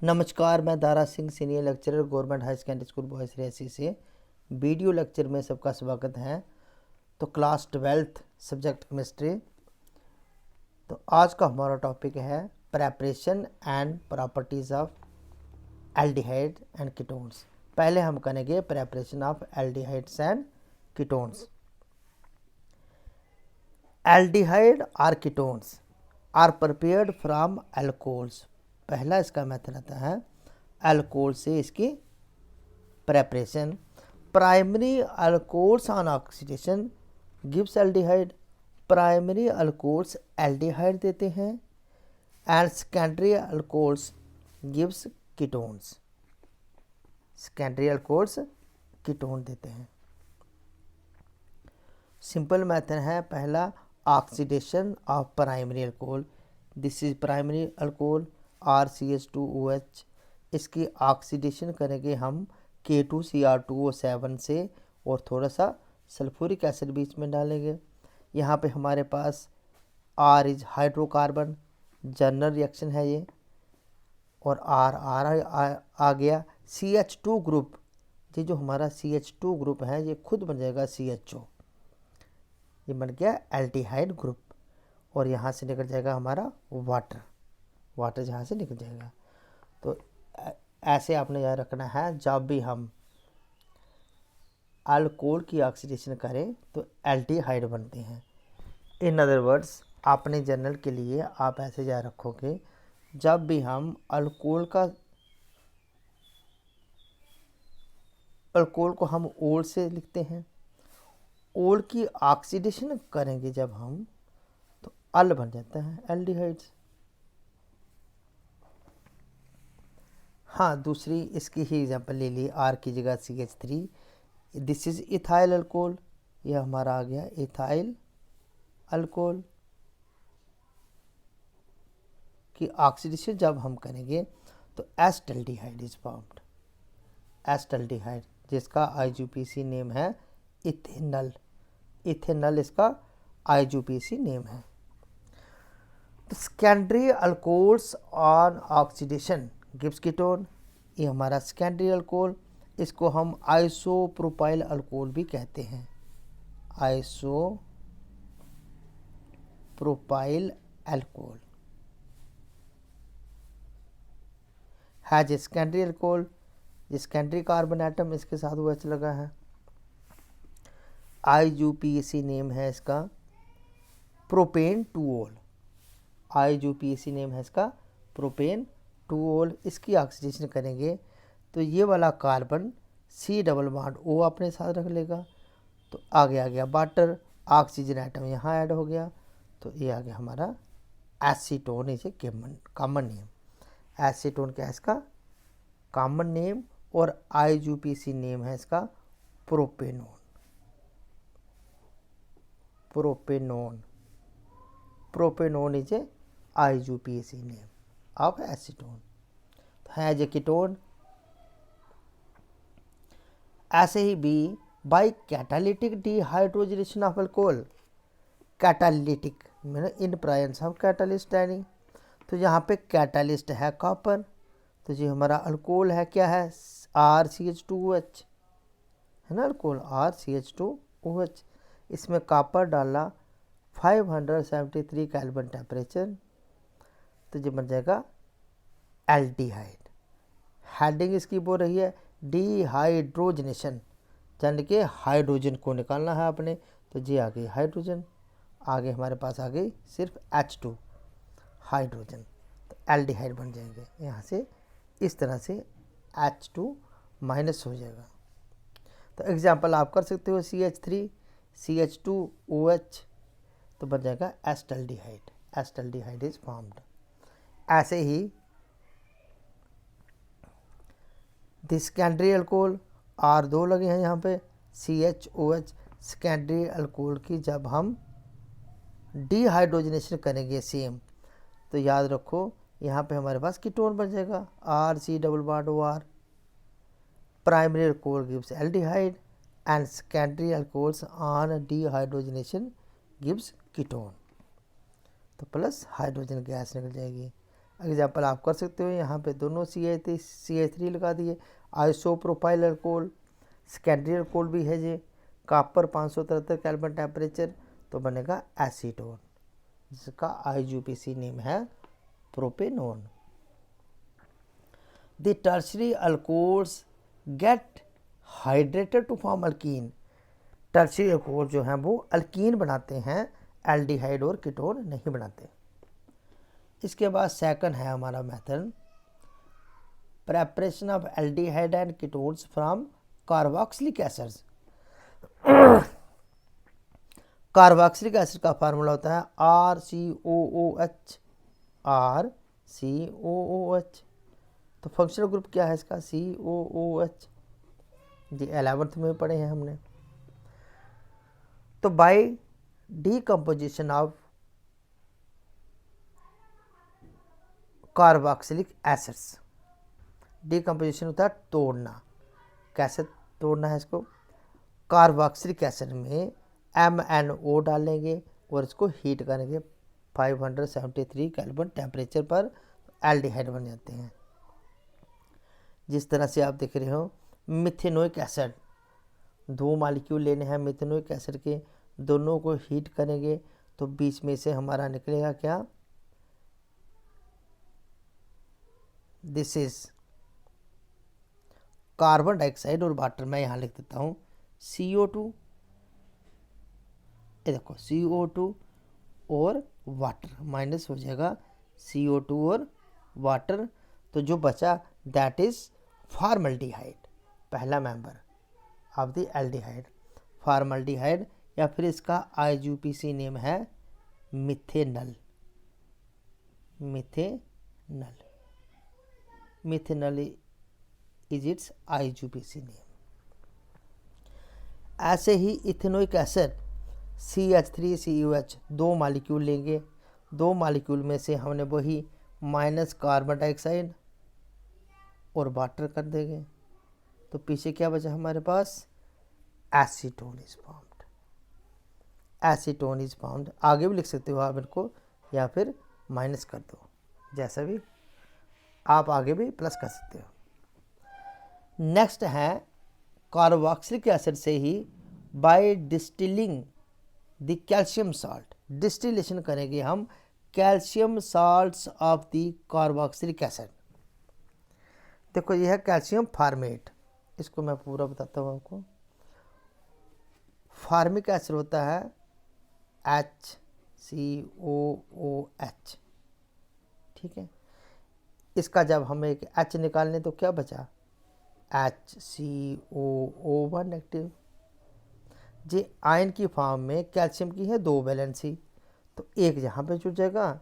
नमस्कार, मैं Dara Singh, senior lecturer, government high secondary school boys Reasi से वीडियो लेक्चर में सबका स्वागत है। तो क्लास 12th सब्जेक्ट केमिस्ट्री। तो आज का हमारा टॉपिक है preparation and properties of aldehyde and ketones. पहले हम करेंगे preparation of aldehydes and ketones. Aldehyde और ketones are prepared from alcohols. पहला इसका मेथड आता है अल्कोहल से इसकी preparation. Primary alcohols on oxidation gives aldehyde. Primary alcohols aldehyde देते हैं and secondary alcohols gives ketones. Secondary alcohols ketone देते हैं। सिंपल मेथड है पहला oxidation of primary alcohol. This is primary alcohol RCH2OH। इसकी ऑक्सीडेशन करेंगे हम K2Cr2O7 से और थोड़ा सा सल्फ्यूरिक एसिड बीच में डालेंगे। यहाँ पे हमारे पास R is hydrocarbon, general reaction है ये, और R आ गया। CH2 ग्रुप, ये जो हमारा CH2 ग्रुप है ये खुद बन जाएगा CHO, ये बन गया एल्डिहाइड ग्रुप, और यहाँ से निकल जाएगा हमारा वाटर यहाँ से निकल जाएगा। तो ऐसे आपने याद रखना है, जब भी हम अल्कोहल की ऑक्सीडेशन करें तो एल्डिहाइड बनते हैं। इन अदर वर्ड्स, आपने जर्नल के लिए आप ऐसे याद रखोगे, जब भी हम अल्कोहल को हम ओल से लिखते हैं, ओल की ऑक्सीडेशन करेंगे जब हम, तो अल बन जाता है एल्डिहाइड्स। हाँ, दूसरी इसकी ही एग्जांपल ले ली, आर की जगह CH3। This is ethyl alcohol, यह हमारा आ गया इथाइल अल्कोहल की ऑक्सीडेशन जब हम करेंगे तो एस्टल्डिहाइड इज फॉर्म्ड। एस्टल्डिहाइड जिसका IUPAC नेम है इथेनल। इथेनल इसका IUPAC नेम है। तो secondary alcohols on oxidation gives ketone, ये हमारा सेकेंडरी अल्कोहल, इसको हम आइसोप्रोपाइल अल्कोहल भी कहते हैं। आइसोप्रोपाइल अल्कोहल है जो सेकेंडरी अल्कोहल, ये सेकेंडरी कार्बन एटम इसके साथ OH लगा है। IUPAC नेम है इसका प्रोपेन 2-ओल। IUPAC नेम है इसका प्रोपेन 2-ओल। इसकी ऑक्सीडेशन करेंगे तो ये वाला carbon C double bond O अपने साथ रख लेगा, तो आगे आ गया वाटर, ऑक्सीजन एटम यहाँ ऐड हो गया, तो ये आ गया हमारा एसीटोन। इसे कॉमन नेम एसीटोन क्या है इसका कॉमन नेम, और IUPAC नेम है इसका propanone. Propanone is a IUPAC name of acetone. है जो कीटोन। ऐसे ही भी by catalytic dehydrogenation of alcohol, catalytic मैंने इन प्रायंस ऑफ कैटालिस्ट एनी, तो यहाँ पे कैटालिस्ट है कॉपर, तो जो हमारा अल्कोहल है क्या है RCH2OH है ना, अल्कोहल RCH2OH। इसमें कॉपर डाला 573 केल्विन टेम्परेचर, तो जो बन जाएगा एल्डिहाइड। हेडिंग इसकी बोल रही है डिहाइड्रोजनेशन, यानी कि हाइड्रोजन को निकालना है आपने, तो ये आ गई हाइड्रोजन, आगे हमारे पास आ गई सिर्फ H2 हाइड्रोजन, तो एल्डिहाइड बन जाएंगे। यहाँ से इस तरह से H2 माइनस हो जाएगा। तो एग्जाम्पल आप कर सकते हो CH3 CH2OH, तो बन जाएगा एस्टल्डिहाइड। Acetaldehyde is formed. ऐसे ही द सेकेंडरी अल्कोहल, R2 लगे हैं यहाँ पे, CHOH, सेकेंडरी अल्कोहल की जब हम डिहाइड्रोजनेशन करेंगे सेम, तो याद रखो यहाँ पे हमारे पास कीटोन बन जाएगा RC double bond OR। Primary alcohol gives aldehyde and secondary alcohols on dehydrogenation gives ketone, तो प्लस हाइड्रोजन गैस निकल जाएगी। एग्जाम्पल आप कर सकते हो, यहाँ पे दोनों CH3 लगा दिए। आइसोप्रोपाइल अल्कोहल, सेकेंडरी अल्कोहल भी है जी, कापर 573 केल्विन टेम्परेचर, तो बनेगा एसीटोन, जिसका IUPAC नेम है propanone. The tertiary alcohols get hydrated to form alkene. Tertiary alcohol जो हैं वो अल्कीन बनाते हैं, एल्डिहाइड और कीटोन नहीं बनाते। इसके बाद सेकंड है हमारा method, preparation of aldehyde and ketones from carboxylic acids. Carboxylic acid का फार्मूला होता है RCOOH, RCOOH। तो फंक्शनल ग्रुप क्या है इसका, COOH जी, 11th में पढ़े हैं हमने। तो by decomposition of carboxylic acids, decomposition होता है तोड़ना। कैसे तोड़ना है इसको, कार्बोक्सिलिक एसिड में MnO डालेंगे और इसको हीट करेंगे 573 केल्विन टेम्परेचर पर, एल्डिहाइड बन जाते हैं। जिस तरह से आप देख रहे हो, मिथेनोइक एसिड, 2 मॉलिक्यूल लेने हैं मिथेनोइक एसिड के, दोनों को हीट करेंगे तो बीच में से हमारा निकलेगा क्या, दिस इज कार्बन डाइऑक्साइड और वाटर। मैं यहाँ लिख देता हूँ CO2, ये देखो CO2 और वाटर, माइनस हो जाएगा CO2 और वाटर, तो जो बचा दैट इज फॉर्मल्डिहाइड, पहला member of the aldehyde, formaldehyde, या फिर इसका IUPAC नेम है methanal, methanal, methanal is it's IUPAC name. ऐसे ही इथेनोइक एसिड CH3COH, 2 मॉलिक्यूल लेंगे, 2 मॉलिक्यूल में से हमने वही माइनस कार्बन डाइऑक्साइड और वाटर कर देंगे, तो पीछे क्या बचा हमारे पास, acetone is formed, acetone is formed. आगे भी लिख सकते हो आप इनको, या फिर माइनस कर दो, जैसा भी आप आगे भी प्लस कर सकते हो। नेक्स्ट है कार्बोक्सिलिक एसिड से ही by distilling the calcium salt, distillation करेंगे हम calcium salts of the carboxylic acid. देखो ये है कैल्शियम फार्मेट, इसको मैं पूरा बताता हूँ आपको। फार्मिक एसिड होता है HCOOH, ठीक है। इसका जब हम एक H निकालने तो क्या बचा, HCOO1 नेगेटिव। जी आयन की फॉर्म में कैल्शियम की है 2 वैलेंसी, तो एक यहाँ पे जुड़ जाएगा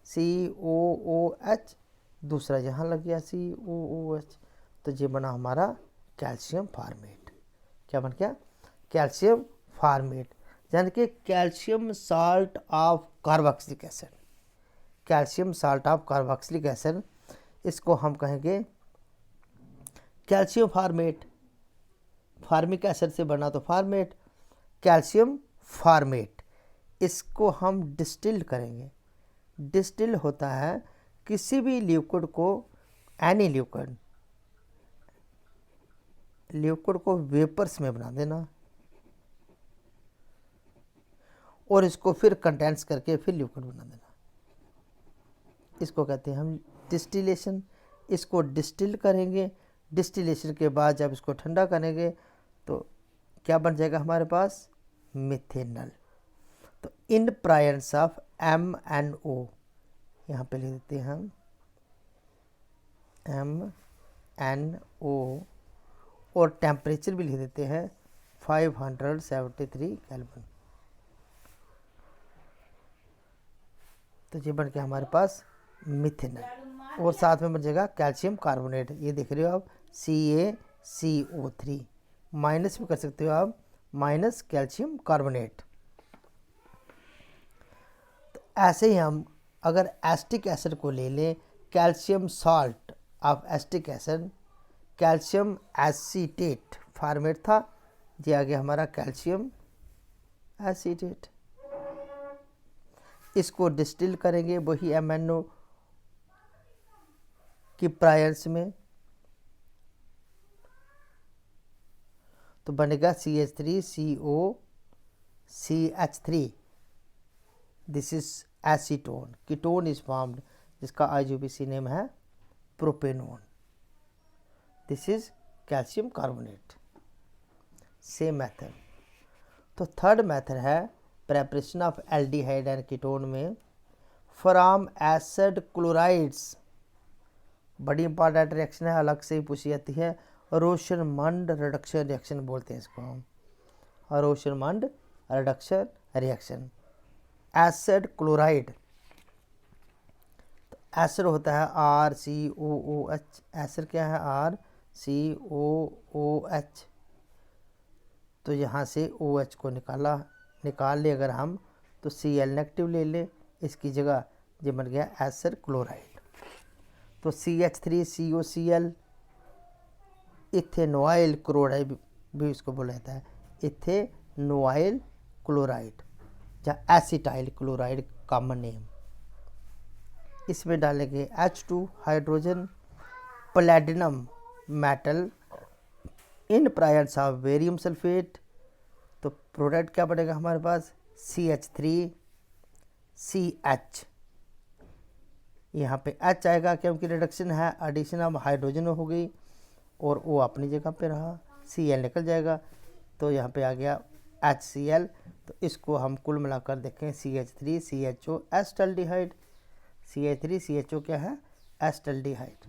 COOH, दूसरा यहाँ लग गया COOH, तो ये बना हमारा कैल्शियम फार्मेट। क्या बन गया, कैल्शियम फार्मेट, यानी कि calcium salt of carboxylic acid, calcium salt of carboxylic acid, इसको हम कहेंगे कैल्शियम फार्मेट। फार्मिक एसिड से बना तो फार्मेट, कैल्शियम फार्मेट। इसको हम डिस्टिल करेंगे, डिस्टिल होता है किसी भी लिक्विड को, एनी लिक्विड, लिक्विड को वेपर्स में बना देना और इसको फिर कंडेंस करके फिर लिक्विड बना देना, इसको कहते हैं हम डिस्टिलेशन। इसको डिस्टिल करेंगे, डिस्टिलेशन के बाद जब इसको ठंडा करेंगे तो क्या बन जाएगा हमारे पास, मिथेनल। तो इन प्रायंस ऑफ MnO, यहाँ पे लिख देते हैं हम MnO, और टेम्परेचर भी लिख देते हैं 573 केल्विन। तो ये बन के हमारे पास मिथेनल, और साथ में बन जाएगा कैल्शियम कार्बोनेट, ये देख रहे हो आप CaCO3, माइनस भी कर सकते हो आप, माइनस कैल्शियम कार्बोनेट। तो ऐसे ही हम अगर एस्टिक एसिड को ले लें, calcium salt of acetic acid, calcium acetate format था, ये आ गया हमारा कैल्शियम एसीटेट। इसको डिस्टिल करेंगे, वही MnO कि प्रायंस में, तो बनेगा CH3COCH3, this is acetone. Ketone is formed जिसका IUPAC नेम है propanone, this is calcium carbonate. Same method. तो थर्ड मेथड है preparation of aldehyde and ketone में फ्रॉम एसिड क्लोराइड्स। बड़ी इंपॉर्टेंट रिएक्शन है, अलग से ही पूछी जाती है। रोशनमंड रिडक्शन रिएक्शन बोलते हैं इसको हम, Rosenmund reduction reaction. Acid chloride, acid होता है RCOOH, एसिड क्या है RCOOH। तो यहाँ से OH को निकाल ले अगर हम, तो Cl नेगेटिव ले ले, इसकी जगह ये बन गया एसिड क्लोराइड। तो CH3COCl, इथेनॉइल क्लोराइड भी इसको बोला जाता है, इथेनॉइल क्लोराइड या एसिटाइल क्लोराइड कॉमन नेम। इसमें डालेंगे H2 hydrogen platinum metal in prions of barium sulphate. तो प्रोडक्ट क्या बनेगा हमारे पास CH3CH। यहाँ पे H आएगा क्योंकि रिडक्शन है, एडिशन ऑफ हाइड्रोजन हो गई और वो अपनी जगह पे रहा, Cl निकल जाएगा, तो यहाँ पे आ गया HCl। तो इसको हम कुल मिलाकर देखें CH3CHO एस्टल्डिहाइड। CH3CHO क्या है एस्टल्डिहाइड।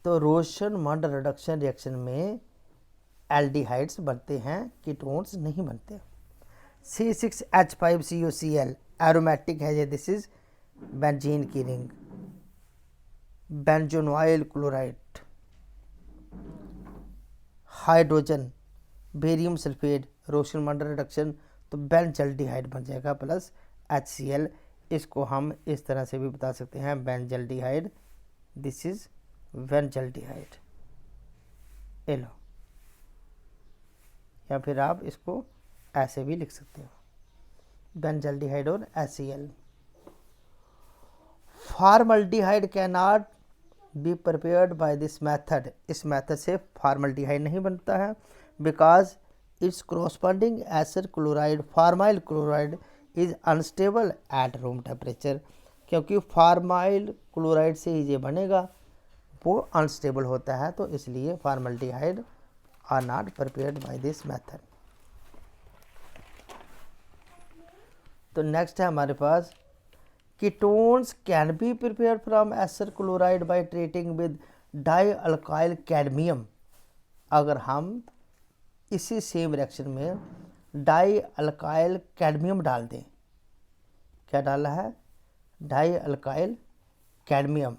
तो रोशनमंड रिडक्शन रिएक्शन में एल्डिहाइड्स बनते हैं, कीटोन्स नहीं बनते। C6H5COCl एरोमेटिक है ये, दिस इज बेंजीन की ring. Benzoyl chloride hydrogen barium sulphate Rosenmund reduction, तो बेंजल्डिहाइड बन जाएगा प्लस HCl। इसको हम इस तरह से भी बता सकते हैं बेंजल्डिहाइड, दिस इज बेंजल्डिहाइड। ये लो, या फिर आप इसको ऐसे भी लिख सकते हो बेंजल्डिहाइड और HCl। Formaldehyde can not be prepared by this method, इस मेथड से फॉर्मल्डिहाइड नहीं बनता है, because it's corresponding acid chloride formyl chloride is unstable at room temperature. क्योंकि फॉर्माइल क्लोराइड से ही ये बनेगा, वो अनस्टेबल होता है, तो इसलिए formaldehyde are not prepared by this method. तो नेक्स्ट है हमारे पास ketones can be prepared from acid chloride by treating with di alkyl cadmium. अगर हम इसी सेम रिएक्शन में डाई अल्काइल कैडमियम डाल दें, क्या डाला है डाई अल्काइल कैडमियम,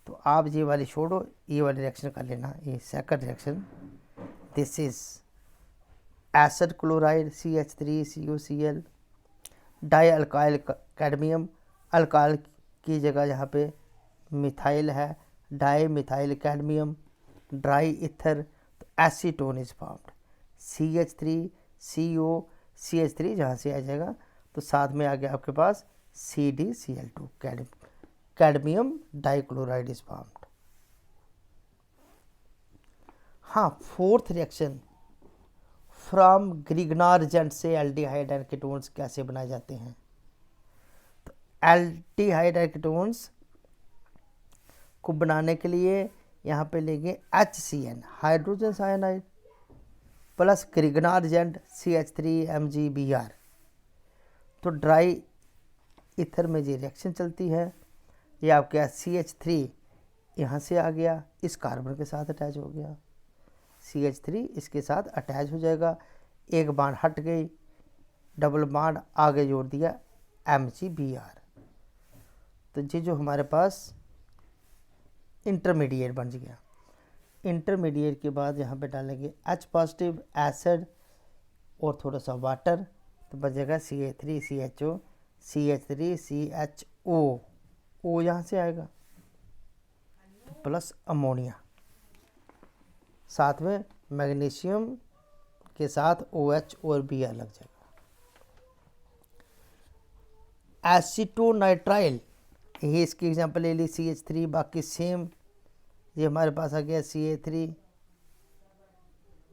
तो आप ये वाली छोड़ो, ये वाली रिएक्शन कर लेना, ये second reaction. This is acid chloride CH3COCl di alkyl cadmium, alkyl की जगह यहाँ पे मिथाइल है, di methyl cadmium, dry ether, तो acetone is formed. CH3CO CH3 जहाँ से आ जाएगा, तो साथ में आ गया आपके पास CdCl2 cadmium dichloride is formed. हाँ, फोर्थ रिएक्शन फ्रॉम ग्रिग्नार एजेंट से एल्डिहाइड एंड कीटोन्स कैसे बनाए जाते हैं। तो एल्डिहाइड एंड कीटोन्स को बनाने के लिए यहाँ पे लेंगे HCN hydrogen cyanide plus Grignard agent CH3MgBr। तो ड्राई इथर में ये रिएक्शन चलती है, ये आपके CH3 यहाँ से आ गया, इस कार्बन के साथ अटैच हो गया, CH3 इसके साथ अटैच हो जाएगा, एक बांड हट गई, डबल बांड आगे जोड़ दिया MgBr। तो ये जो हमारे पास इंटरमीडिएट बन गया। इंटरमीडिएट के बाद यहाँ पे डालेंगे H पॉजिटिव एसिड और थोड़ा सा वाटर, तो बचेगा CH3CHO CH3CHO, O यहाँ से आएगा, तो प्लस अमोनिया, साथ में मैग्नीशियम के साथ OH और Br लग जाएगा। एसिटोनाइट्राइल यही इसकी एग्जांपल ले ली CH3, बाकी सेम ये हमारे पास आ गया CA3,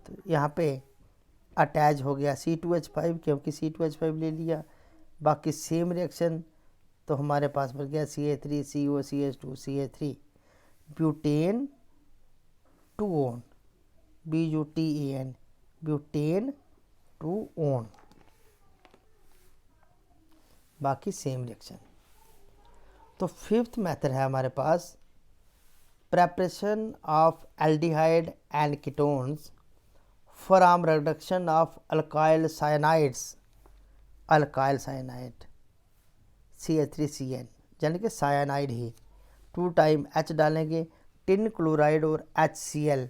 तो यहाँ पे अटैच हो गया C2H5 क्योंकि C2H5 ले लिया, बाकी सेम रिएक्शन तो हमारे पास बन गया CA3 COCH2 CA3 butane 2 one BUTAN butane 2 one, बाकी सेम रिएक्शन। तो फिफ्थ मेथड है हमारे पास preparation of aldehyde and ketones from reduction of alkyl cyanides, alkyl cyanide CH3CN यानी कि साइनाइड ही 2 टाइम H डालेंगे, टिन क्लोराइड और HCl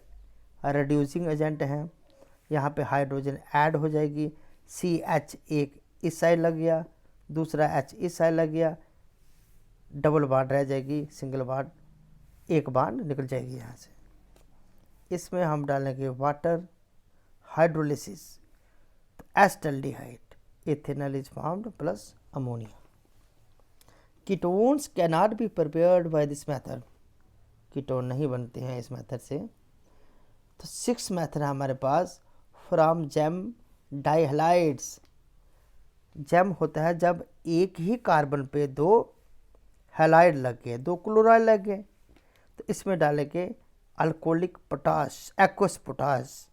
रिड्यूसिंग एजेंट हैं, यहाँ पे हाइड्रोजन ऐड हो जाएगी, CH एक इस साइड लग गया, दूसरा H इस साइड लग गया, डबल बॉन्ड रह जाएगी, सिंगल बॉन्ड एक बॉन्ड निकल जाएगी यहाँ से। इसमें हम डालेंगे वाटर हाइड्रोलिसिस, तो acetaldehyde ethanol is formed plus ammonia. Ketones can not be prepared by this method, ketone नहीं बनते हैं इस मेथड से। तो 6 मेथड है हमारे पास फ्रॉम जेम डाइहलाइड्स। जेम होता है जब एक ही कार्बन पे 2 हैलाइड लग गए, 2 क्लोराइड लग गए, तो इसमें डालेंगे alcoholic potash, aqueous potash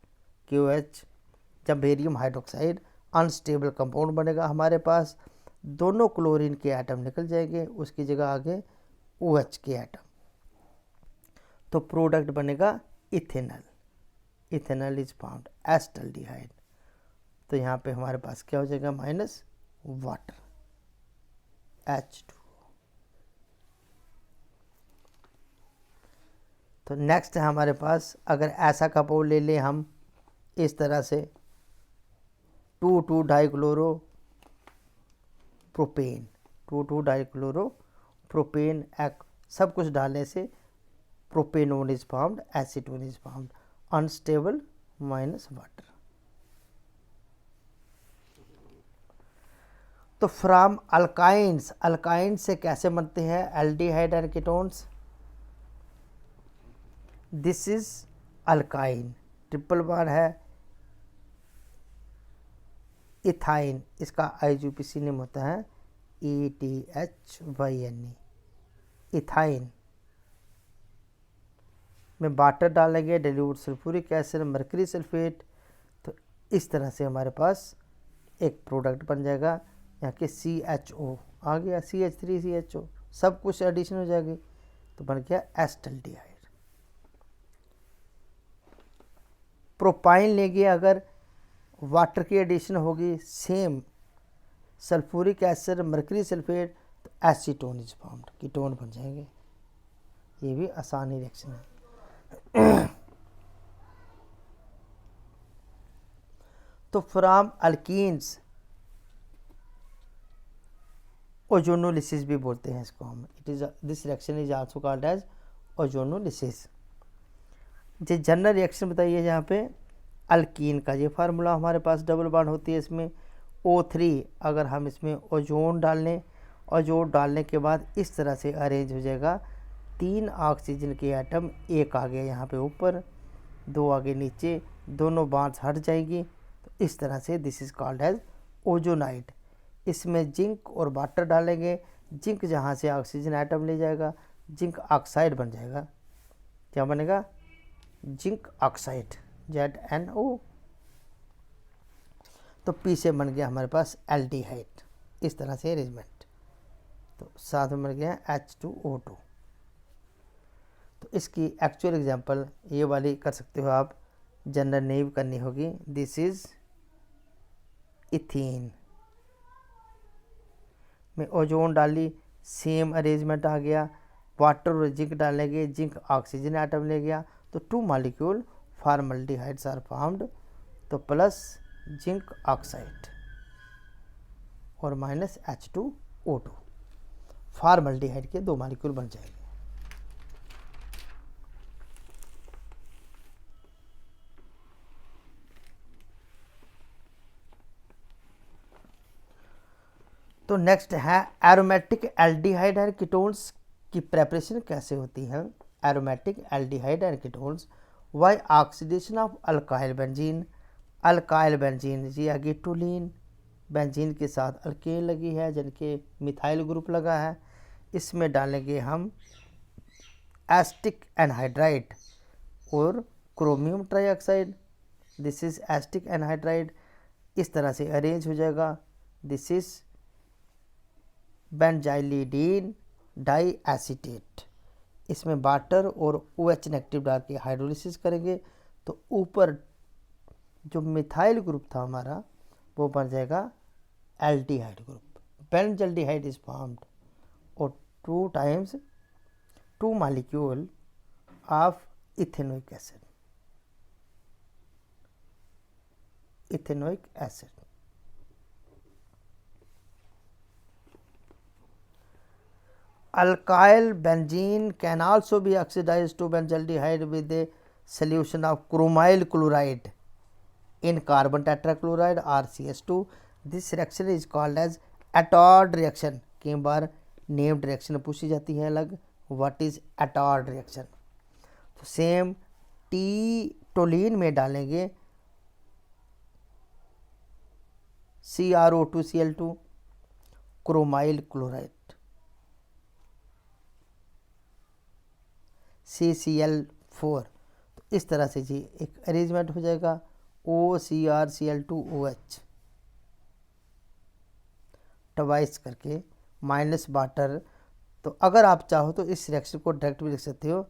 QH, जब बेरियम हाइड्रोक्साइड अनस्टेबल कंपाउंड बनेगा हमारे पास, दोनों क्लोरीन के एटम निकल जाएंगे, उसकी जगह आगे OH के एटम, तो प्रोडक्ट बनेगा ethanol, ethanol is formed acetaldehyde. तो यहाँ पे हमारे पास क्या हो जाएगा माइनस वाटर H2। तो नेक्स्ट है हमारे पास, अगर ऐसा कंपाउंड ले लें हम इस तरह से 2,2 डाइक्लोरो प्रोपेन, 2,2 डाइक्लोरो प्रोपेन, सब कुछ डालने से propanone is formed, acetone is formed, unstable minus water. तो फ्रॉम अल्काइंस, अल्काइन से कैसे बनते हैं aldehyde and ketones, this is alkyne, triple bond है, इथाइन, इसका IUPAC नेम होता है ETHYNE, इथाइन में वाटर डालेंगे, dilute sulphuric acid, mercury sulphate, तो इस तरह से हमारे पास एक प्रोडक्ट बन जाएगा, यहाँ के CHO आ गया, CH3 CHO सब कुछ एडिशन हो जाएगी, तो बन गया एसिटाल्डिहाइड। प्रोपाइन लेंगे, अगर वाटर की एडिशन होगी same sulphuric acid mercury sulphate, तो एसीटोन इज फॉर्म्ड, कीटोन बन जाएंगे। ये भी आसान ही रिएक्शन है। तो फ्रॉम अल्कीन्स, ओजोनोलिसिस भी बोलते हैं इसको हम, it is this reaction is also called as ozonolysis. जो जनरल रिएक्शन बताइए, जहाँ पे अल्कीन का ये फार्मूला हमारे पास डबल बॉन्ड होती है, इसमें O3, अगर हम इसमें ओजोन डाल लें, ओजोन डालने के बाद इस तरह से अरेंज हो जाएगा, 3 ऑक्सीजन के एटम, एक आगे यहाँ पे ऊपर, 2 आगे नीचे, दोनों बॉन्ड्स हट जाएंगी, तो इस तरह से this is called as ozonide. इसमें जिंक और वाटर डालेंगे, जिंक जहाँ से ऑक्सीजन एटम ले जाएगा, जिंक ऑक्साइड बन जाएगा, क्या बनेगा जिंक ऑक्साइड ZNO। तो पी से बन गया हमारे पास एल्डिहाइड, इस तरह से अरेंजमेंट, तो साथ में बन गया H2O2। तो इसकी एक्चुअल एग्जांपल ये वाली कर सकते हो आप, जनरल नहीं भी करनी होगी, दिस इज इथीन में ओजोन डाली, सेम अरेंजमेंट आ गया, वाटर और जिंक डालेंगे, जिंक ऑक्सीजन एटम ले गया, तो 2 मॉलिक्यूल फॉर्मल्डिहाइड्स आर फॉर्म्ड, तो प्लस जिंक ऑक्साइड और माइनस H2O2, फॉर्मल्डिहाइड के 2 मॉलिक्यूल बन जाएंगे। तो नेक्स्ट है एरोमेटिक एल्डिहाइड एंड कीटोन्स की प्रेपरेशन कैसे होती है। Aromatic aldehyde and ketones by oxidation of alkyl benzene. Alkyl benzene जी आगे टोलीन, बेंजीन के साथ अल्केन लगी है जिनके मिथाइल ग्रुप लगा है, इसमें डालेंगे हम एस्टिक एनहाइड्राइड और chromium trioxide. This is acetic anhydride, इस तरह से अरेंज हो जाएगा। This is benzylidene di acetate. इसमें वाटर और OH नेगेटिव डाल के हाइड्रोलिसिस करेंगे तो ऊपर जो मिथाइल ग्रुप था हमारा वो बन जाएगा aldehyde group. Benzaldehyde is formed और 2 molecule of ethanoic acid. Ethanoic acid alkyl benzene can also be oxidized to benzaldehyde with a solution of chromyl chloride in carbon tetrachloride or CH2. This reaction is called as Attard reaction। कई बार named reaction पूछी जाती है अलग, what is Attard reaction. तो same T toluene में डालेंगे CrO2Cl2 chromyl chloride CCl4। तो इस तरह से जी एक अरेंजमेंट हो जाएगा OCrCl2OH ट्वाइस करके माइनस वाटर। तो अगर आप चाहो तो इस रिएक्शन को डायरेक्ट भी लिख सकते हो,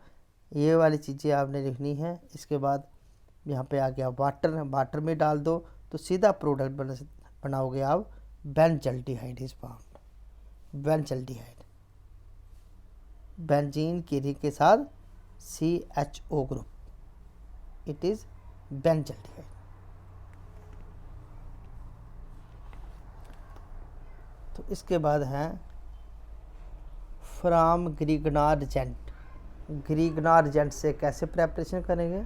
ये वाली चीज़ें आपने लिखनी है। इसके बाद यहाँ पे आ गया वाटर, वाटर में डाल दो तो सीधा प्रोडक्ट बनाओगे आप benzaldehyde is formed. Benzaldehyde benzene की रिंग के साथ CHO group, it is benzaldehyde. तो इसके बाद है फ्रॉम ग्रिग्नार्जेंट। ग्रिग्नार्जेंट से कैसे प्रेपरेशन करेंगे,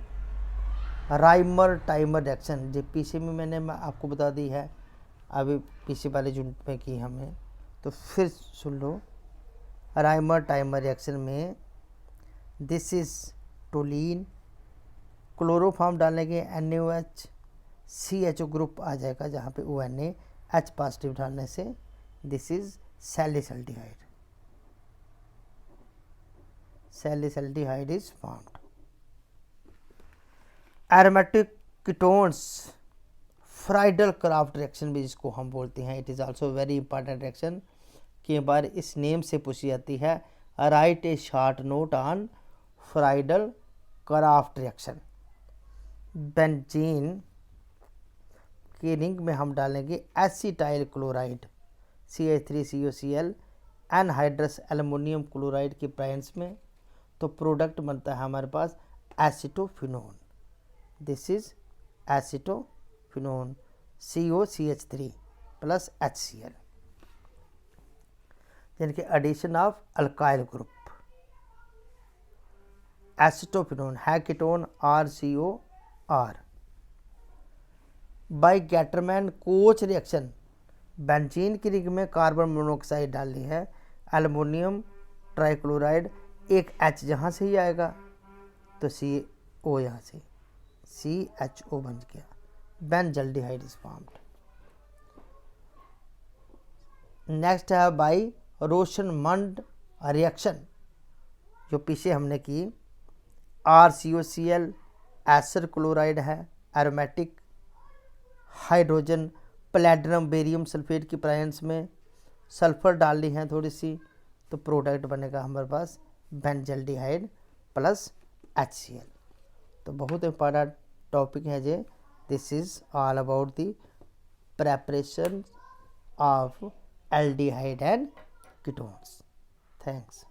राइमर टाइमर रिएक्शन जो पीछे में मैंने आपको बता दी है, अभी पीछे वाले यूनिट में की हमें, तो फिर सुन लो। राइमर टाइमर रिएक्शन में दिस इज टोलीन, क्लोरोफॉर्म डालेंगे NaOH, CHO ग्रुप आ जाएगा जहाँ पे ONA, H पॉजिटिव डालने से this is salicylaldehyde. Salicylaldehyde is formed. Aromatic ketones Friedel Crafts reaction भी जिसको हम बोलते हैं, it is also very important reaction. कई बार इस नेम से पूछी जाती है, write a short note on Friedel Crafts reaction. Benzene की रिंग में हम डालेंगे acetyl chloride CH3COCl anhydrous aluminium chloride के प्रेजेंस में, तो प्रोडक्ट बनता है हमारे पास acetophenone. This is acetophenone COCH3 plus HCl, यानी कि addition of alkyl group. Acetophenone है ketone RCOR। By Gattermann Koch reaction, benzene की रिंग में कार्बन मोनोऑक्साइड डाली है, एल्युमिनियम ट्राइक्लोराइड, एक H जहाँ से ही आएगा तो CO यहाँ से CHO बन गया, बेंजल्डिहाइड इज फॉर्म्ड। नेक्स्ट है बाई रोशनमंड रिएक्शन, जो पीछे हमने की, RCOCl एसर क्लोराइड है, aromatic hydrogen platinum barium sulphate की प्रेजेंस में सल्फर डालनी है थोड़ी सी, तो प्रोडक्ट बनेगा हमारे पास बेंजल्डिहाइड प्लस HCl। तो बहुत इंपॉर्टेंट टॉपिक है जे, this is all about the preparation of aldehyde and ketones. Thanks.